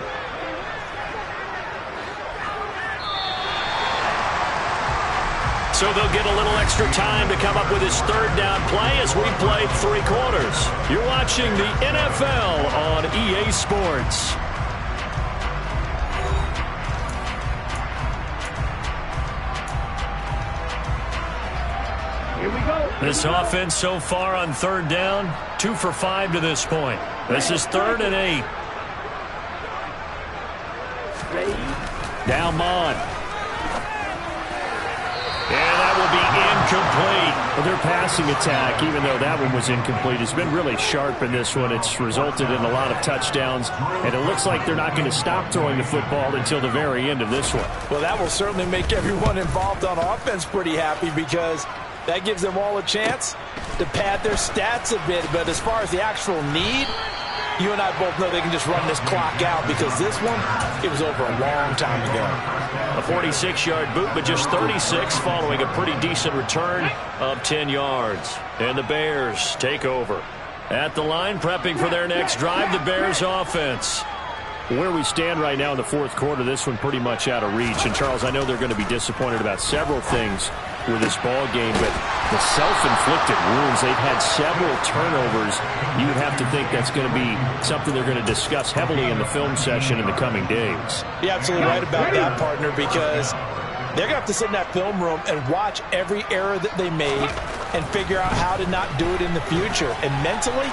So they'll get a little extra time to come up with his 3rd down play as we play 3 quarters. You're watching the NFL on EA Sports. Here we go. This offense so far on third down, 2 for 5 to this point. This is 3rd and 8. Now Mond. And that will be incomplete. Well, their passing attack, even though that one was incomplete, has been really sharp in this one. It's resulted in a lot of touchdowns, and it looks like they're not going to stop throwing the football until the very end of this one. Well, that will certainly make everyone involved on offense pretty happy because that gives them all a chance to pad their stats a bit. But as far as the actual need, you and I both know they can just run this clock out because this one, it was over a long time ago. A 46-yard boot, but just 36 following a pretty decent return of 10 yards. And the Bears take over. At the line, prepping for their next drive, the Bears offense. Where we stand right now in the fourth quarter, this one pretty much out of reach. And, Charles, I know they're going to be disappointed about several things with this ball game, but the self-inflicted wounds, they've had several turnovers. You would have to think that's going to be something they're going to discuss heavily in the film session in the coming days. You're absolutely right about that, partner, because they're going to have to sit in that film room and watch every error that they made and figure out how to not do it in the future. And mentally,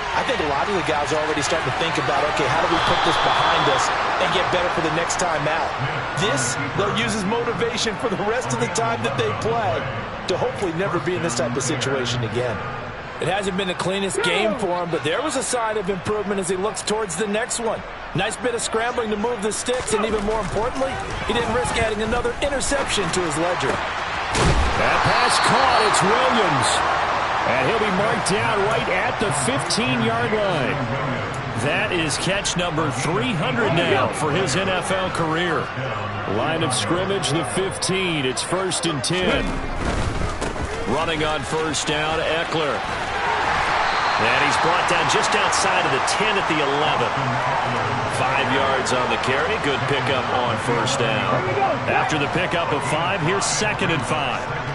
I think a lot of the guys are already starting to think about, okay, how do we put this behind us and get better for the next time out? This, they'll use as motivation for the rest of the time that they play to hopefully never be in this type of situation again. It hasn't been the cleanest game for him, but there was a sign of improvement as he looks towards the next one. Nice bit of scrambling to move the sticks, and even more importantly, he didn't risk adding another interception to his ledger. That pass caught. It's Williams. And he'll be marked down right at the 15-yard line. That is catch number 300 now for his NFL career. Line of scrimmage, the 15. It's 1st and 10. Running on first down, Eckler. And he's brought down just outside of the 10 at the 11. 5 yards on the carry. Good pickup on first down. After the pickup of 5, here's 2nd and 5.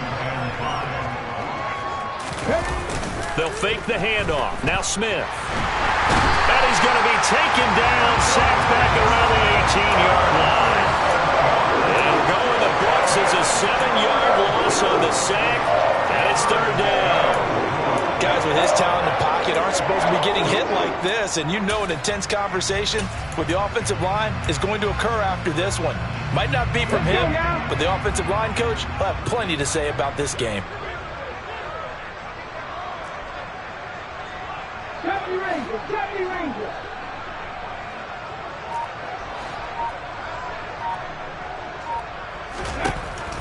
They'll fake the handoff. Now Smith. And he's going to be taken down, sacked back around the 18-yard line. And going the Bucs is a 7-yard loss on the sack, and it's 3rd down. Guys with his talent in the pocket aren't supposed to be getting hit like this, and you know an intense conversation with the offensive line is going to occur after this one. Might not be from him, but the offensive line coach will have plenty to say about this game.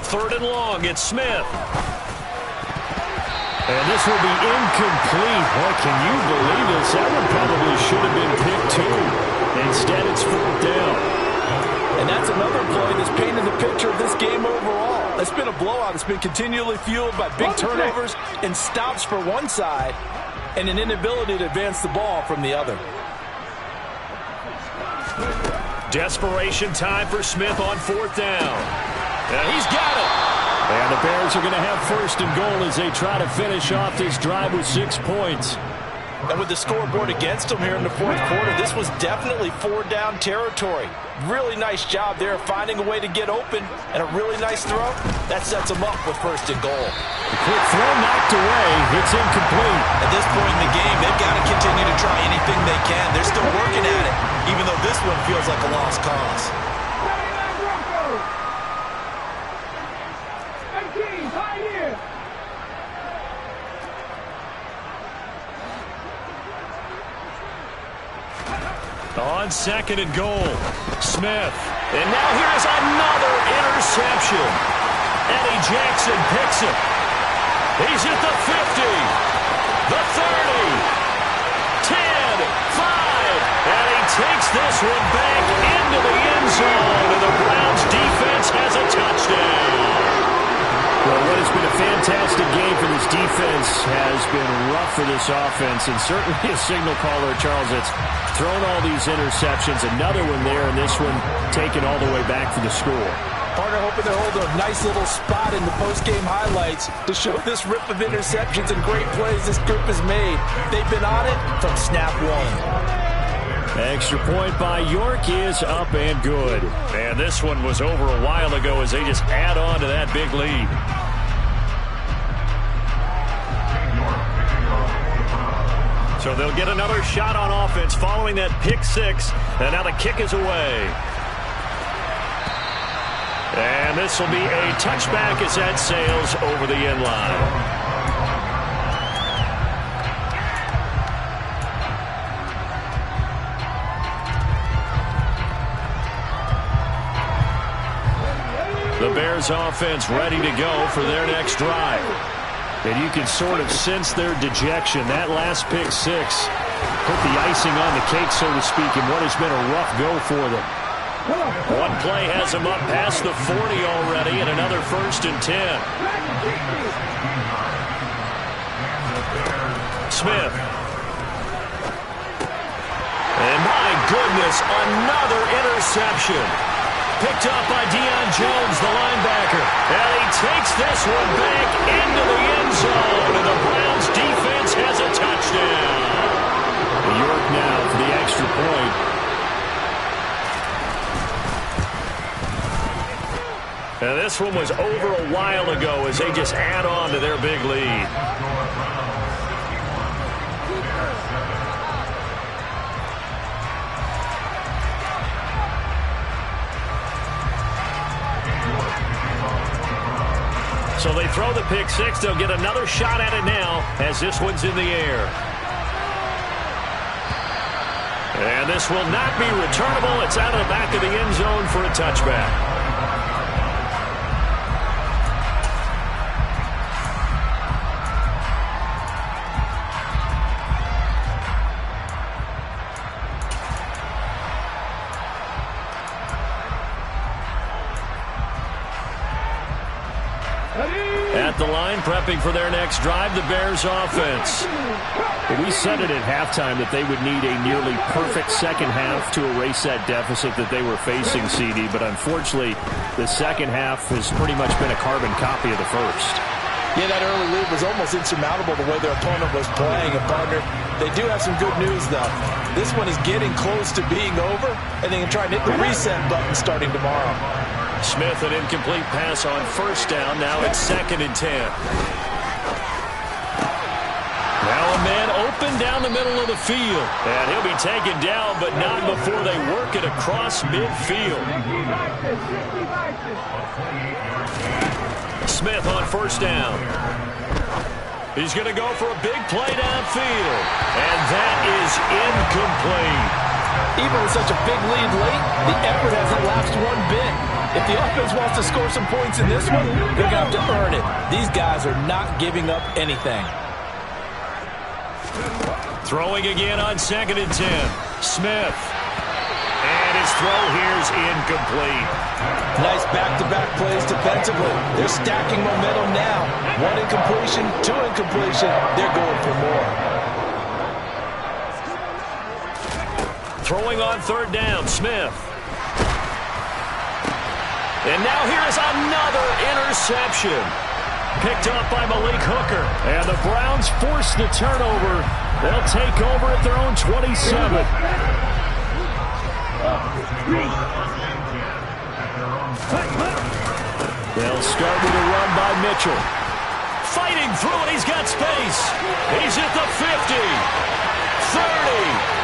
Third and long, it's Smith. And this will be incomplete. Boy, can you believe this? That one probably should have been picked too. Instead, it's 4th down. And that's another play that's painted the picture of this game overall. It's been a blowout. It's been continually fueled by big turnovers and stops for one side and an inability to advance the ball from the other. Desperation time for Smith on 4th down. And he's got it. And the Bears are going to have 1st and goal as they try to finish off this drive with 6 points. And with the scoreboard against them here in the fourth quarter, this was definitely 4-down territory. Really nice job there finding a way to get open, and a really nice throw. That sets them up with 1st and goal. The quick throw knocked away. It's incomplete. At this point in the game, they've got to continue to try anything they can. They're still working at it, even though this one feels like a lost cause. On 2nd and goal, Smith. And now here's another interception. Eddie Jackson picks it. He's at the 50, the 30, 10, 5. And he takes this one back into the end zone. And the Browns defense has a touchdown. Well, what has been a fantastic game for this defense has been rough for this offense, and certainly a signal caller, Charles, that's thrown all these interceptions. Another one there, and this one taken all the way back for the score. Partner hoping they're holding a nice little spot in the post-game highlights to show this rip of interceptions and great plays this group has made. They've been on it from snap one. Extra point by York is up and good. And this one was over a while ago as they just add on to that big lead. So they'll get another shot on offense following that pick six. And now the kick is away. And this will be a touchback as that sails over the end line. The Bears offense ready to go for their next drive. And you can sort of sense their dejection. That last pick six put the icing on the cake, so to speak, in what has been a rough go for them. One play has them up past the 40 already, and another 1st and 10. Smith. And my goodness, another interception. Picked up by Deion Jones, the linebacker. And he takes this one back into the end zone, and the Browns defense has a touchdown. York now for the extra point. And this one was over a while ago as they just add on to their big lead. So they throw the pick six. They'll get another shot at it now as this one's in the air. And this will not be returnable. It's out of the back of the end zone for a touchback. At the line, prepping for their next drive, the Bears offense. We said it at halftime that they would need a nearly perfect second half to erase that deficit that they were facing, CD. But unfortunately, the second half has pretty much been a carbon copy of the first. Yeah, that early lead was almost insurmountable the way their opponent was playing. And, partner, they do have some good news, though. This one is getting close to being over, and they can try and hit the reset button starting tomorrow. Smith, an incomplete pass on 1st down. Now it's 2nd and 10. Now a man open down the middle of the field. And he'll be taken down, but not before they work it across midfield. Smith on 1st down. He's going to go for a big play downfield. And that is incomplete. Even with such a big lead late, the effort hasn't lapsed one bit. If the offense wants to score some points in this one, they're going to have to earn it. These guys are not giving up anything. Throwing again on 2nd and 10. Smith. And his throw here's incomplete. Nice back-to-back plays defensively. They're stacking momentum now. 1 incompletion, 2 incompletion. They're going for more. Throwing on 3rd down, Smith. And now here's another interception. Picked up by Malik Hooker. And the Browns force the turnover. They'll take over at their own 27. They'll start with a run by Mitchell. Fighting through it. He's got space. He's at the 50. 30.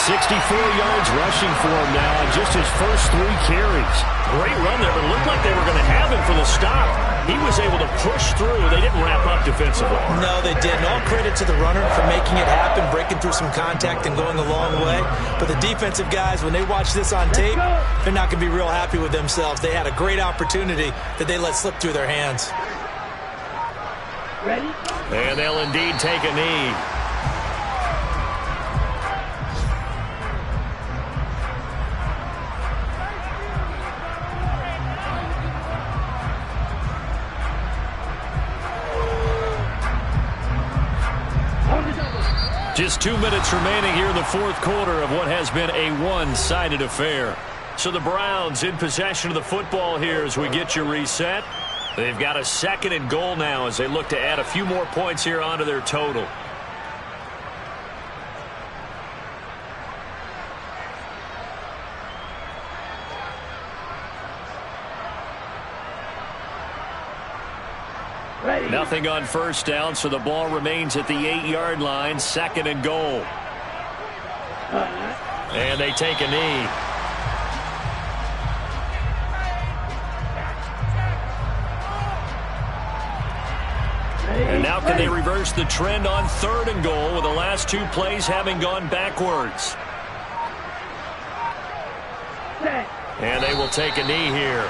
64 yards rushing for him now on just his first 3 carries. Great run there, but it looked like they were going to have him for the stop. He was able to push through. They didn't wrap up defensively. No, they didn't. All credit to the runner for making it happen, breaking through some contact and going a long way. But the defensive guys, when they watch this on tape, they're not going to be real happy with themselves. They had a great opportunity that they let slip through their hands. Ready? And they'll indeed take a knee. Just 2 minutes remaining here in the 4th quarter of what has been a one-sided affair. So the Browns in possession of the football here as we get your reset. They've got a 2nd and goal now as they look to add a few more points here onto their total. Nothing on first down, so the ball remains at the 8-yard line, 2nd and goal. And they take a knee. And now can they reverse the trend on 3rd and goal with the last 2 plays having gone backwards? And they will take a knee here.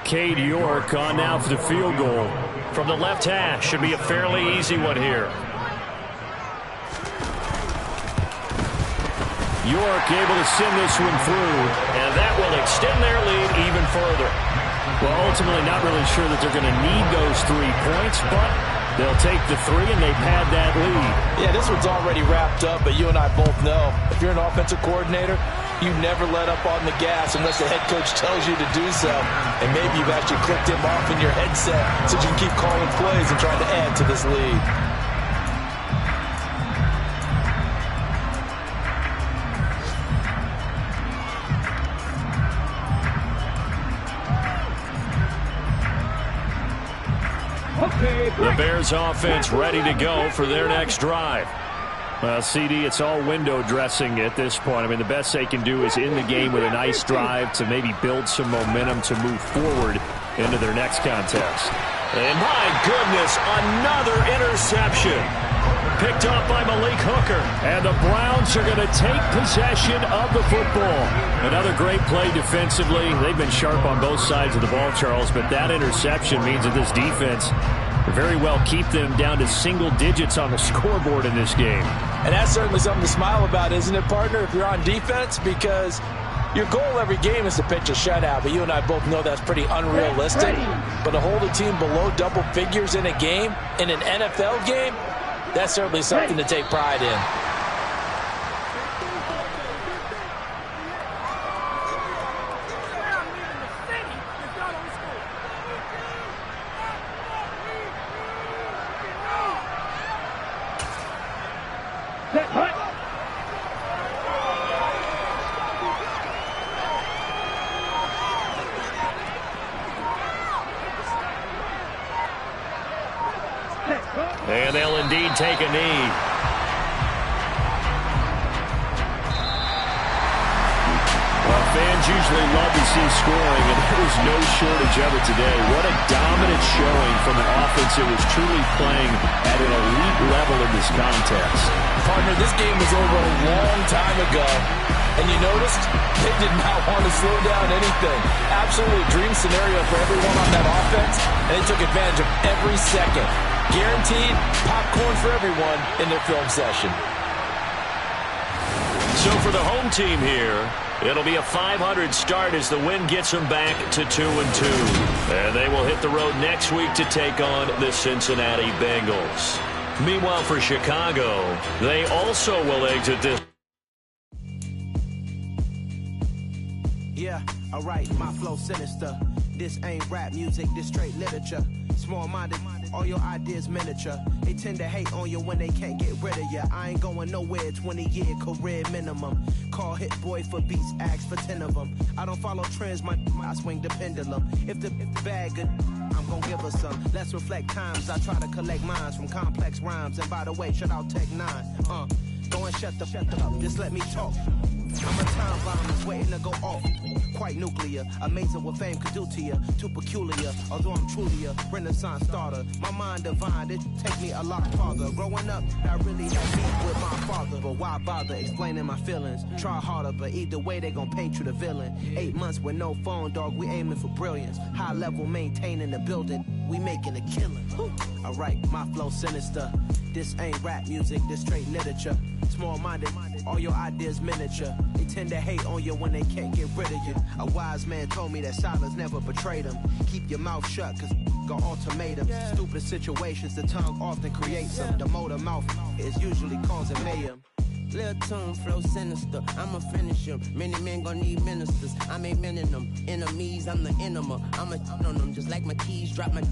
Cade York on now for the field goal. From the left hash, should be a fairly easy one here. York able to send this one through, and that will extend their lead even further. Well, ultimately not really sure that they're going to need those 3 points, but they'll take the 3 and they pad that lead. Yeah, this one's already wrapped up, but you and I both know if you're an offensive coordinator, you never let up on the gas unless the head coach tells you to do so. And maybe you've actually clicked him off in your headset so you can keep calling plays and trying to add to this lead. The Bears offense ready to go for their next drive. Well, CD, it's all window dressing at this point. I mean, the best they can do is in the game with a nice drive to maybe build some momentum to move forward into their next contest. And my goodness, another interception. Picked up by Malik Hooker. And the Browns are going to take possession of the football. Another great play defensively. They've been sharp on both sides of the ball, Charles, but that interception means that this defense very well keep them down to single digits on the scoreboard in this game. And that's certainly something to smile about, isn't it, partner, if you're on defense? Because your goal every game is to pitch a shutout, but you and I both know that's pretty unrealistic. But to hold a team below double figures in a game, in an NFL game, that's certainly something to take pride in. And they'll indeed take a knee. Well, fans usually love to see scoring, and there was no shortage of it today. What a dominant showing from an offense that was truly playing at an elite level in this contest. Partner, this game was over a long time ago, and you noticed they did not want to slow down anything. Absolutely a dream scenario for everyone on that offense, and they took advantage of every second. Guaranteed popcorn for everyone in their film session. So for the home team here, it'll be a .500 start as the win gets them back to 2-2. And they will hit the road next week to take on the Cincinnati Bengals. Meanwhile, for Chicago, they also will exit this. Yeah, alright, my flow sinister. This ain't rap music, this straight literature. Small-minded, all your ideas miniature. They tend to hate on you when they can't get rid of you. I ain't going nowhere, 20-year career minimum. Call Hit Boy for beats, ask for 10 of them. I don't follow trends, I swing the pendulum. If the bag good, I'm gonna give her some. Let's reflect times, I try to collect minds from complex rhymes. And by the way, shout out Tech 9. Go and shut the up, just let me talk. I'm a time bomb that's waiting to go off. Quite nuclear, amazing what fame could do to you. Too peculiar, although I'm truly a renaissance starter. My mind divine, it take me a lot farther. Growing up, that really helped me with my father. But why bother explaining my feelings? Try harder, but either way they gon' paint you the villain. 8 months with no phone, dog, we aiming for brilliance. High level maintaining the building. we making a killing. Alright, my flow sinister. This ain't rap music, this straight literature. Small-minded, all your ideas miniature. They tend to hate on you when they can't get rid of you. A wise man told me that silence never betrayed him. Keep your mouth shut, cause got ultimatums. Stupid situations, the tongue often creates them. The motor mouth is usually causing mayhem. Lil' tune, flow sinister, I'ma finish him. Many men gon' need ministers, I'm aiming them. Enemies, I'm the enema, I'ma on them. Just like my keys, drop my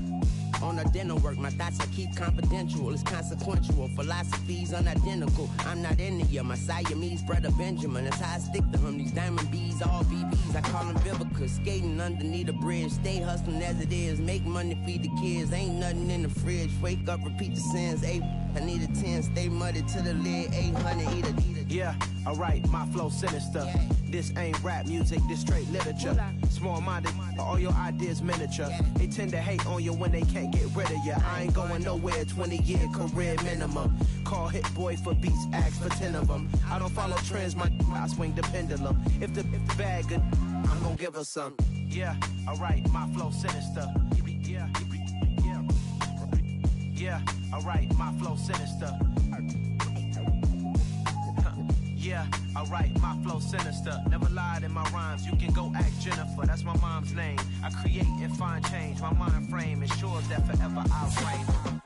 on the dinner work. My thoughts I keep confidential, it's consequential. Philosophies unidentical, I'm not into you. My Siamese brother Benjamin, that's how I stick to him. These diamond bees, all BBs, I call them Vivica. Skating underneath a bridge, stay hustling as it is. Make money, feed the kids, ain't nothing in the fridge. Wake up, repeat the sins, I need a 10, stay muddy to the lid, 800, eat a. Yeah, alright, my flow sinister. This ain't rap music, this straight literature. Small-minded, all your ideas miniature. They tend to hate on you when they can't get rid of you. I ain't going nowhere, 20-year career minimum. Call Hit Boy for beats, ask for 10 of them. I don't follow trends, I swing the pendulum. If the bag good, I'm gonna give her some. Yeah, alright, my flow sinister. Yeah, alright, my flow sinister. Yeah, alright, my flow sinister. Never lied in my rhymes, you can go ask Jennifer. That's my mom's name. I create and find change. My mind frame ensures that forever I'll reign.